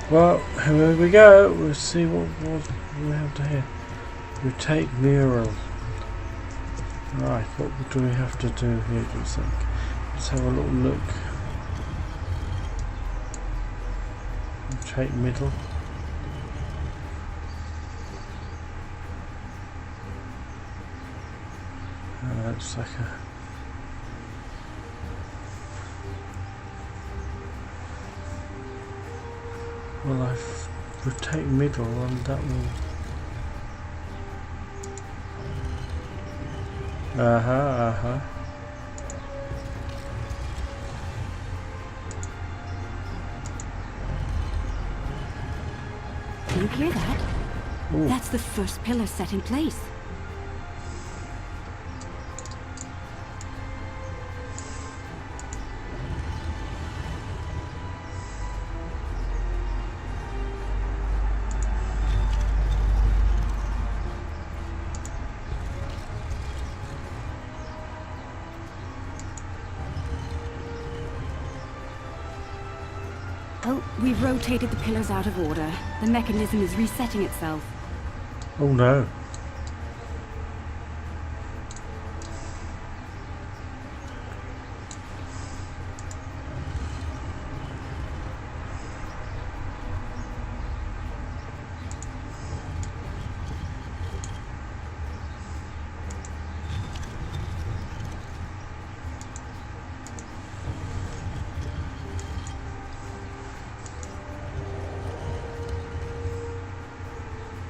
Well, here we go. We'll see what we have to here. Rotate mural. Right, what do we have to do here, do you think? Let's have a little look. Rotate middle. Looks like a... Well, I've rotate middle and that will... Do you hear that? Ooh. That's the first pillar set in place. Oh, we've rotated the pillars out of order. The mechanism is resetting itself. Oh no.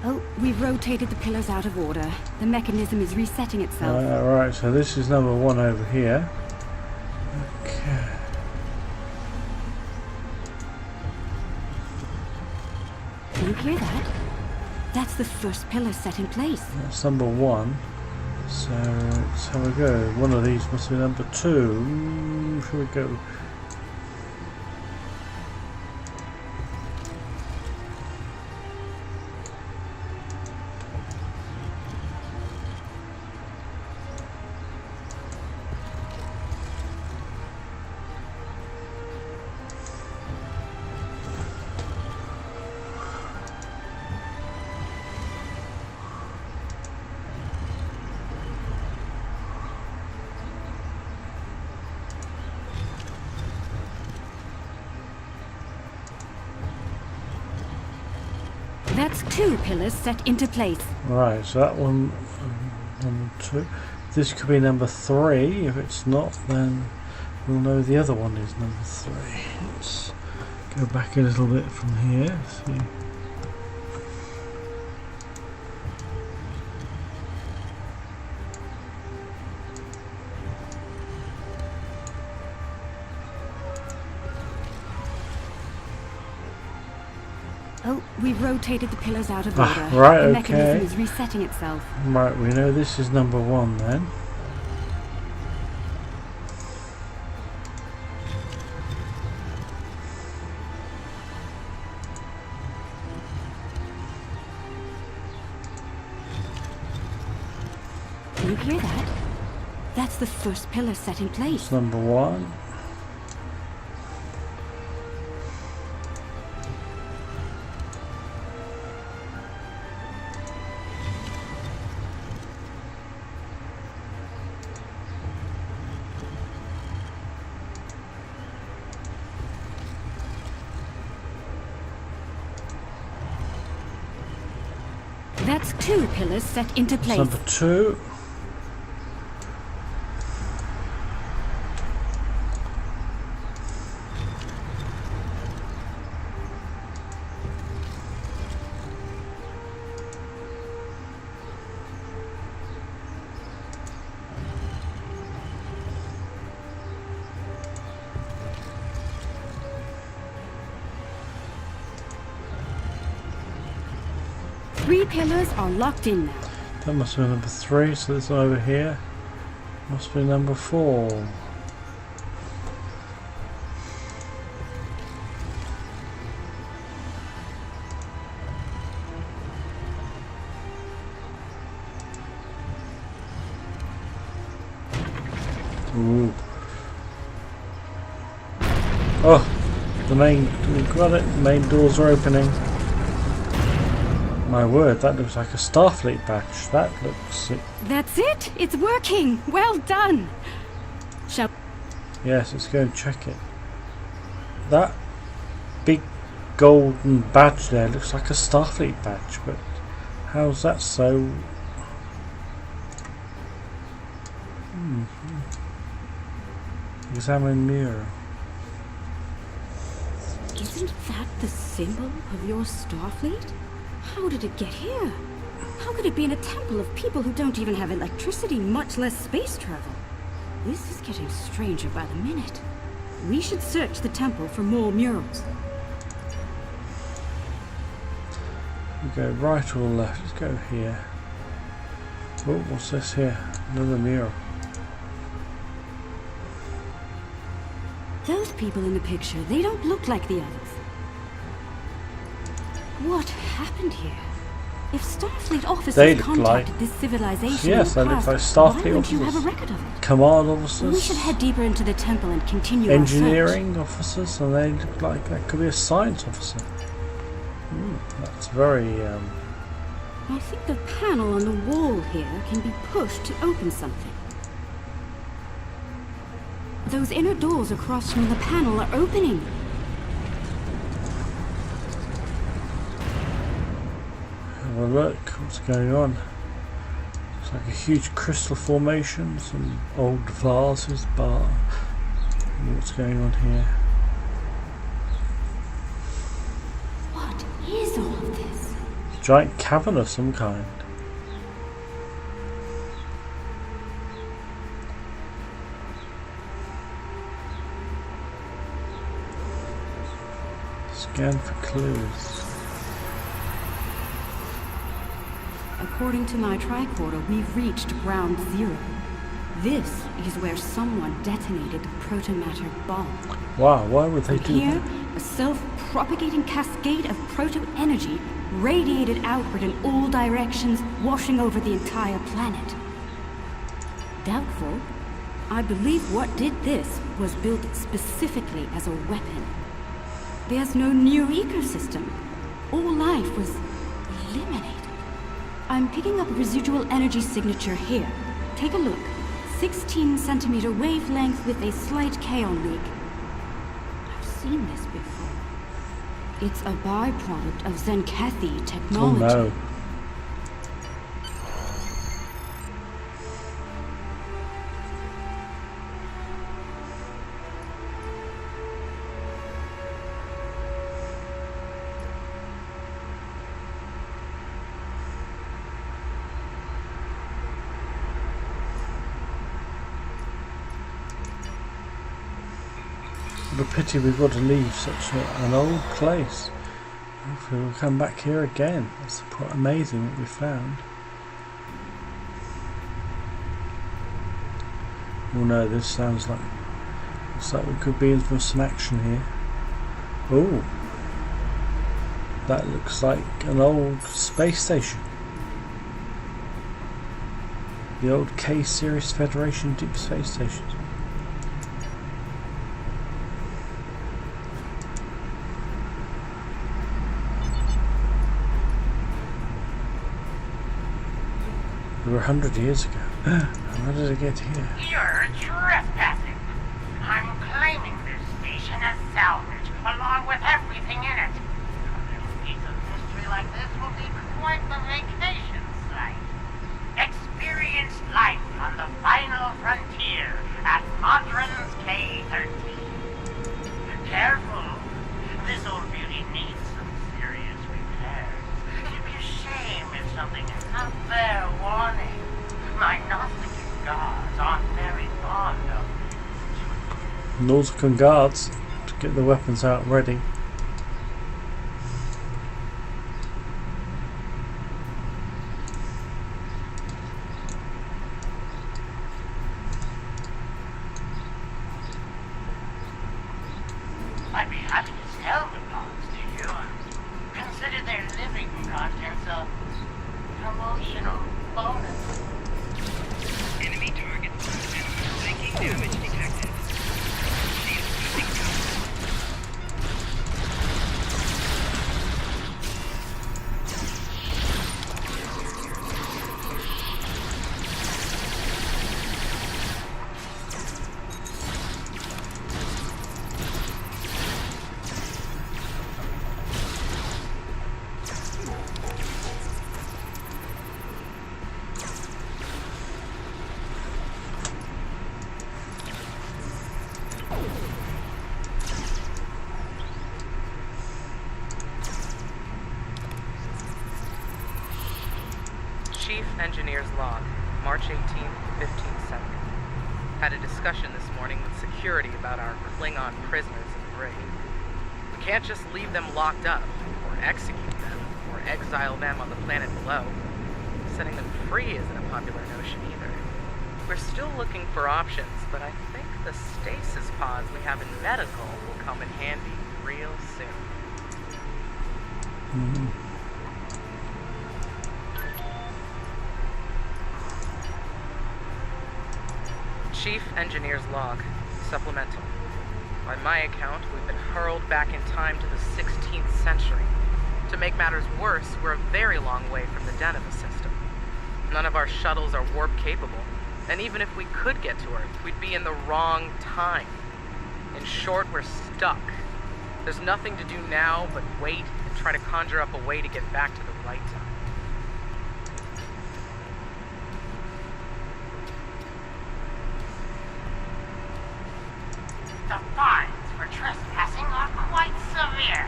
Oh, we've rotated the pillars out of order. The mechanism is resetting itself. Right, so this is number one over here. Okay. Do you hear that? That's the first pillar set in place. That's number one. So let's have a go. One of these must be number two. Shall we go? That's two pillars set into place. Right, so that one, number two. This could be number three. If it's not, then we'll know the other one is number three. Let's go back a little bit from here. See. Oh, we've rotated the pillars out of order. Right, the okay. mechanism is resetting itself. Right, we know this is number one then. Do you hear that? That's the first pillar set in place. It's number one. That's two pillars set into place. Number two. Three pillars are locked in now. That must be number three, so this over here must be number four. Ooh. Oh, The main, we've got it. The main doors are opening. My word, that looks like a Starfleet badge. That looks. That's it! It's working! Well done! Shall... Yes, let's go and check it. That big golden badge there looks like a Starfleet badge, but how's that so? Examine mirror. Isn't that the symbol of your Starfleet? How did it get here? How could it be in a temple of people who don't even have electricity, much less space travel? This is getting stranger by the minute. We should search the temple for more murals. We go right or left? Let's go here. Oh, what's this here? Another mural. Those people in the picture, they don't look like the others. What happened here? If Starfleet officers contacted this civilization, yes, they look like Starfleet officers. You have a record of it? Command officers. We should head deeper into the temple and continue engineering officers, and they look like that could be a science officer. That's very. I think the panel on the wall here can be pushed to open something. Those inner doors across from the panel are opening. Have a look. What's going on? It's like a huge crystal formation. Some old vases, bar. What's going on here? What is all of this? A giant cavern of some kind. Scan for clues. According to my tricorder, we've reached ground zero. This is where someone detonated the protomatter bomb. Wow, why would they do here, that? A self-propagating cascade of proto-energy radiated outward in all directions, washing over the entire planet. Doubtful. I believe what did this was built specifically as a weapon. There's no new ecosystem. All life was eliminated. I'm picking up a residual energy signature here. Take a look. 16 centimeter wavelength with a slight kaon leak. I've seen this before. It's a byproduct of Zenkethi technology. Oh no. What a pity we've got to leave such an old place. Hopefully we'll come back here again. It's quite amazing what we found. Oh no, this sounds like... looks like we could be in for some action here. Oh! That looks like an old space station. The old K-Series Federation Deep Space Stations. We were 100 years ago. How did it get here? You're trespassing. I'm claiming this station as salvage, along with everything in it. A little piece of history like this will be quite the vacation site. Experience life on the final frontier at Modron's K13. Careful. This old beauty needs some serious repairs. It'd be a shame if something is not there warning. My Gnostic guards aren't very fond of it. Nautican guards to get the weapons out ready. I'd be happy to sell the bonds to you. Consider their living contents a promotional bonus. Enemy target. Taking damage detected. Shield losing power. Engineer's Log, March 18th, 1570. Had a discussion this morning with security about our Klingon prisoners in the brig. We can't just leave them locked up, or execute them, or exile them on the planet below. Setting them free isn't a popular notion either. We're still looking for options, but I think the stasis pods we have in medical will come in handy real soon. Chief Engineer's Log, supplemental. By my account, we've been hurled back in time to the 16th century. To make matters worse, we're a very long way from the den of the system. None of our shuttles are warp capable, and even if we could get to Earth, we'd be in the wrong time. In short, we're stuck. There's nothing to do now but wait and try to conjure up a way to get back to the right time. The fines for trespassing are quite severe,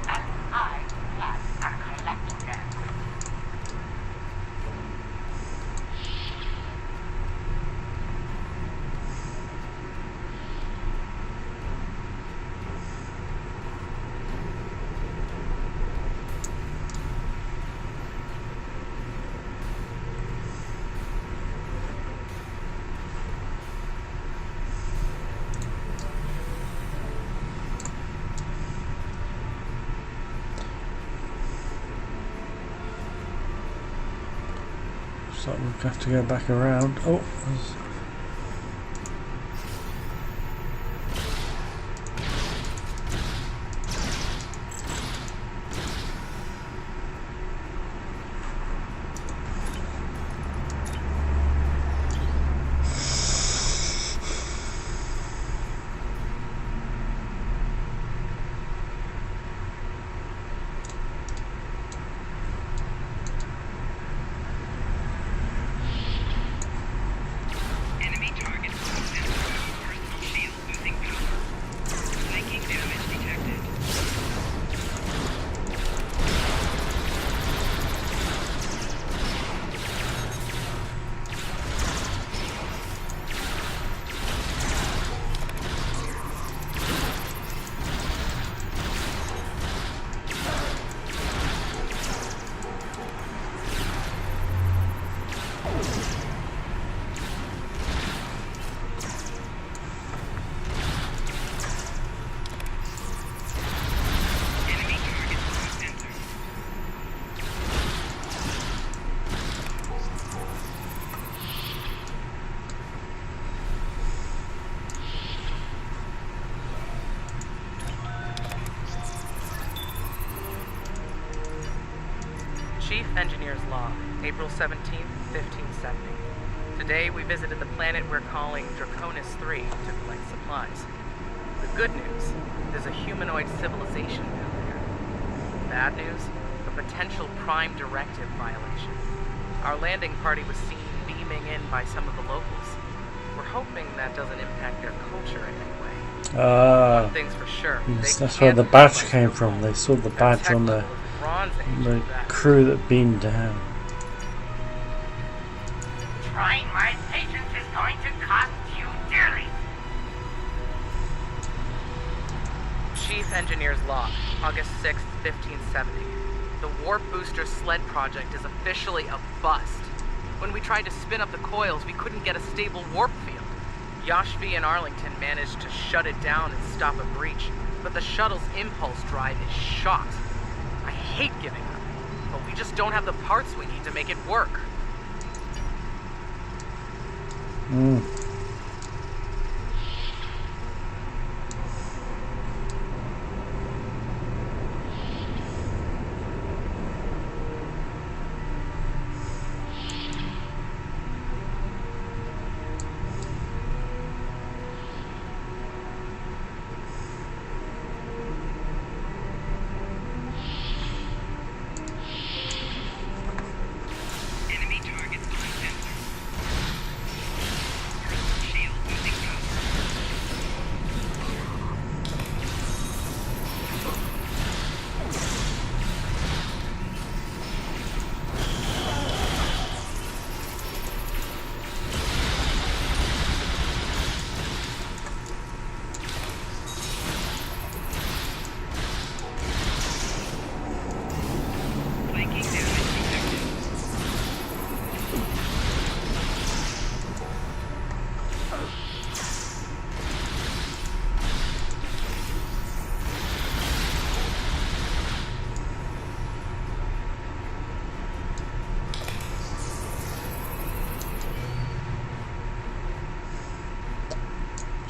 and I plan on collecting them. So we'll have to go back around. Oh, there's... Enemy target personal shield losing power. Flanking damage detected. Enemy target center. Chief Engineer's Log, April 17th, 1570. Today we visited the planet we're calling Draconis 3 to collect supplies. The good news, there's a humanoid civilization down there. Bad news, a potential Prime Directive violation. Our landing party was seen beaming in by some of the locals. We're hoping that doesn't impact their culture in any way. One thing's for sure. yes, they that's where can't the badge afford came to from. They saw the Their badge tech on the, level is Bronze Age the at best. crew that beamed down. Trying my patience is going to cost you dearly. Chief Engineer's Log, August 6th, 1570. The Warp Booster Sled project is officially a bust. When we tried to spin up the coils, we couldn't get a stable warp field. Yashvi and Arlington managed to shut it down and stop a breach, but the shuttle's impulse drive is shot. I hate giving up, but we just don't have the parts we need to make it work. Enemy target center.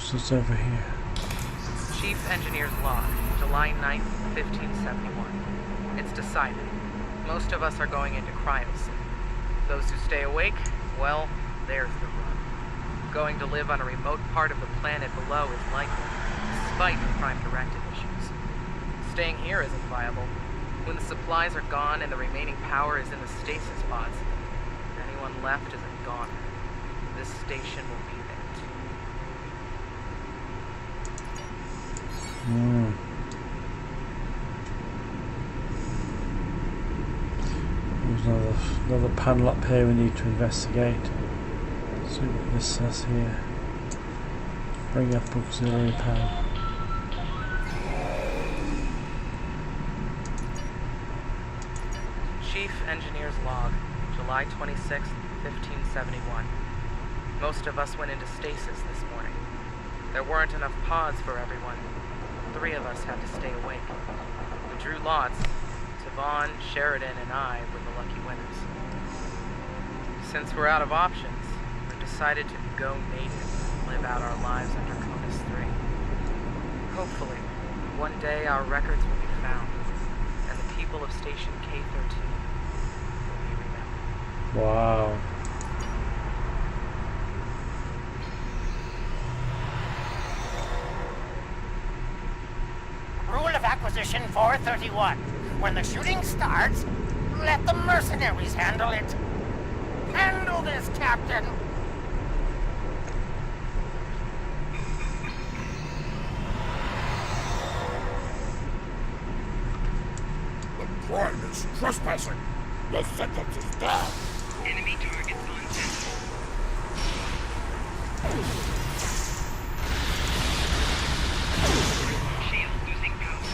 So it's over here. Chief Engineer's Log, July 9th, 1571. It's decided. Most of us are going into cryosleep. Those who stay awake, well, there's the run. Going to live on a remote part of the planet below is likely, despite the Prime Directive issues. Staying here isn't viable. When the supplies are gone and the remaining power is in the stasis pods, anyone left is a goner. This station will be there too. There's another panel up here we need to investigate. See what this says here. Bring up auxiliary power. Chief Engineer's Log, July 26th, 1571. Most of us went into stasis this morning. There weren't enough pods for everyone. 3 of us had to stay awake. We drew lots. Tavon, Sheridan, and I were the lucky winners. Since we're out of options, we've decided to go native and live out our lives under Conus 3. Hopefully, one day our records will be found, and the people of Station K13 will be remembered. Wow. Rule of Acquisition 431. When the shooting starts, let the mercenaries handle it. Handle this, Captain. The Prime is trespassing. The sentence is down. Enemy targets on test. Shield losing power.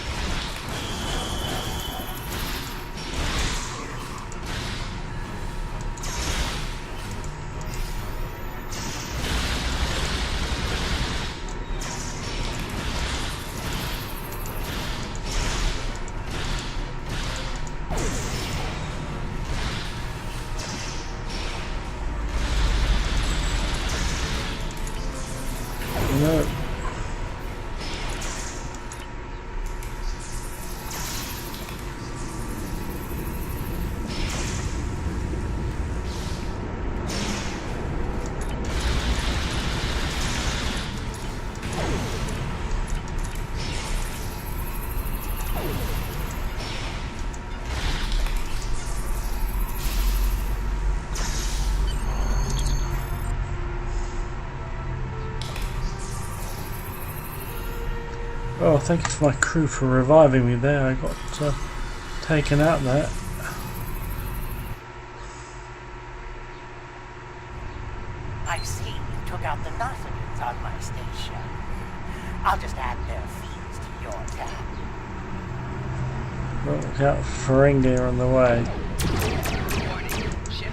No. Oh, thank you to my crew for reviving me there. I got taken out there. I see you took out the Nothings on my station. I'll just add their fees to your tab. Look out, Ferengi on the way. Warning. Ship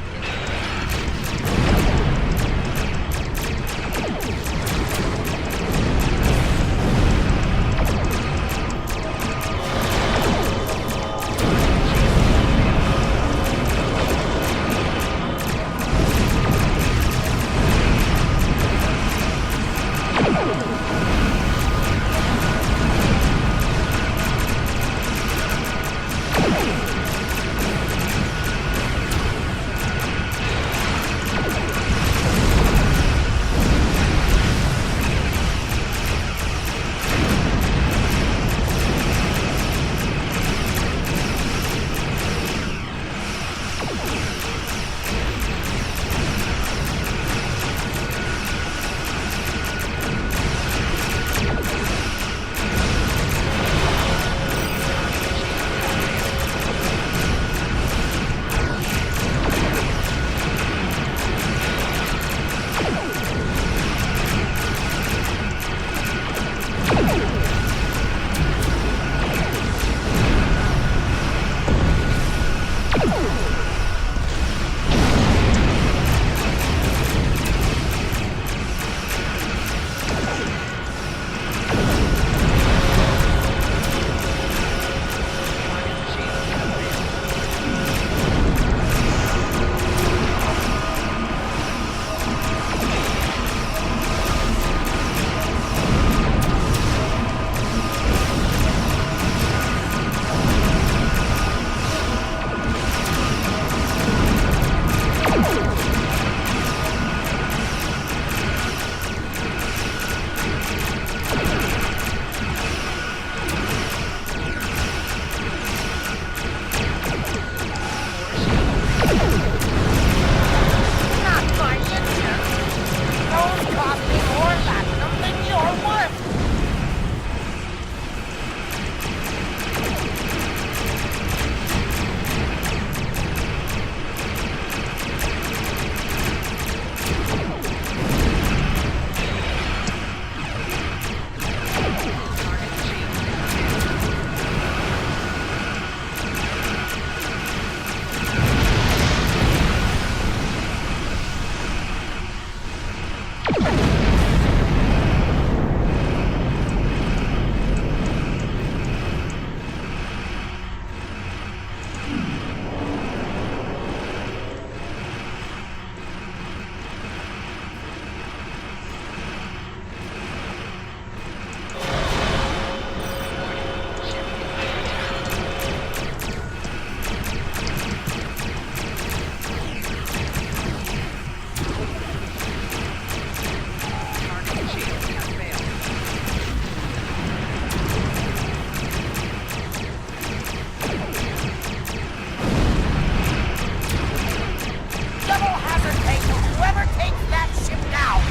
Double hazard pay to whoever takes that ship down!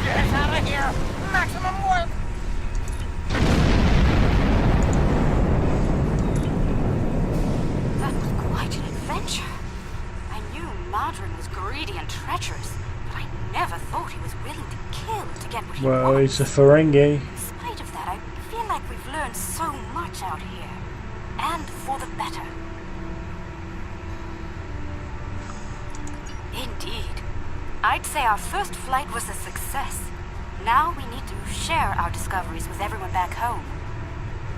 Get out of here! Maximum work! That was quite an adventure. I knew Madron was greedy and treacherous, but I never thought he was willing to kill to get what he Well, wants. he's a Ferengi. In spite of that, I feel like we've learned so much out here. And for the better. Indeed. I'd say our first flight was a success. Now we need to share our discoveries with everyone back home.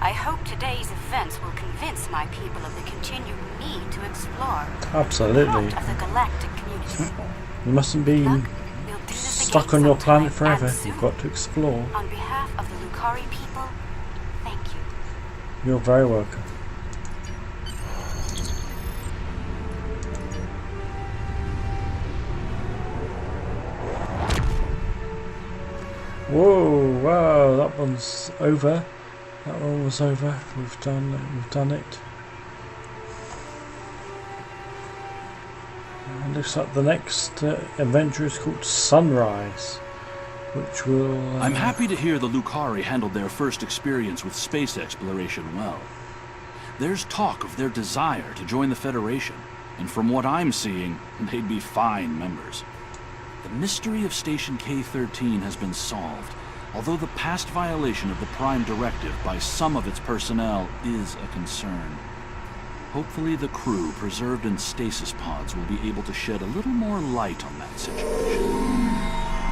I hope today's events will convince my people of the continued need to explore. Absolutely. Part of the galactic community. You mustn't be Luck, we'll do this stuck again on your sometime, planet forever. and soon. You've got to explore. On behalf of the Lucari people, thank you. You're very welcome. Whoa! Wow, that one's over. That one was over. We've done it. And looks like the next adventure is called Sunrise, which will. I'm happy to hear the Lucari handled their first experience with space exploration well. There's talk of their desire to join the Federation, and from what I'm seeing, they'd be fine members. The mystery of Station K13 has been solved, although the past violation of the Prime Directive by some of its personnel is a concern. Hopefully the crew preserved in stasis pods will be able to shed a little more light on that situation.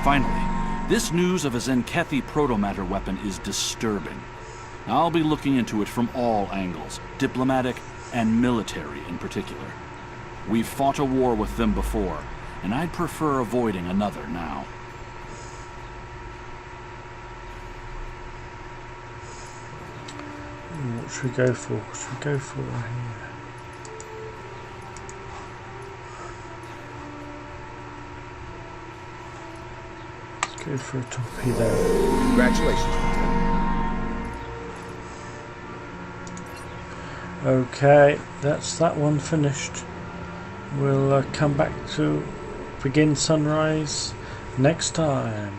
Finally, this news of a Zenkethi protomatter weapon is disturbing. I'll be looking into it from all angles, diplomatic and military in particular. We've fought a war with them before, and I'd prefer avoiding another now. What should we go for? What should we go for here? Let's go for a torpedo. Congratulations. Okay, that's that one finished. We'll come back to begin Sunrise next time.